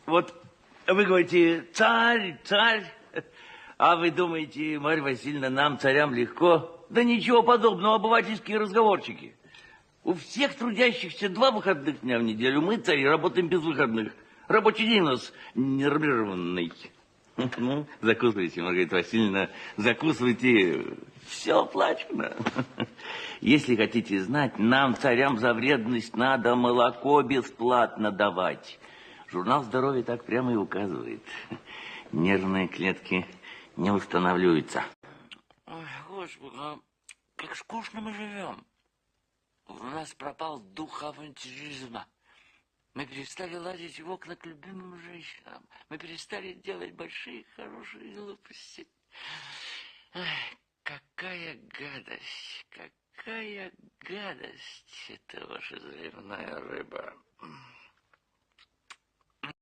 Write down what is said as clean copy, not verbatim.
Вот вы говорите, царь, царь, а вы думаете, Марья Васильевна, нам, царям, легко? Да ничего подобного, обывательские разговорчики. У всех трудящихся 2 выходных дня в неделю. Мы, цари, работаем без выходных. Рабочий день у нас ненормированный. Ну, закусывайте, Маргарита Васильевна, закусывайте. Все оплачено. Если хотите знать, нам, царям, за вредность надо молоко бесплатно давать. Журнал здоровья так прямо и указывает. Нервные клетки не восстанавливаются. Ой, Господи, а как скучно мы живем. У нас пропал дух авантюризма. Мы перестали лазить в окна к любимым женщинам. Мы перестали делать большие, хорошие глупости. Ай, какая гадость, это ваша заливная рыба.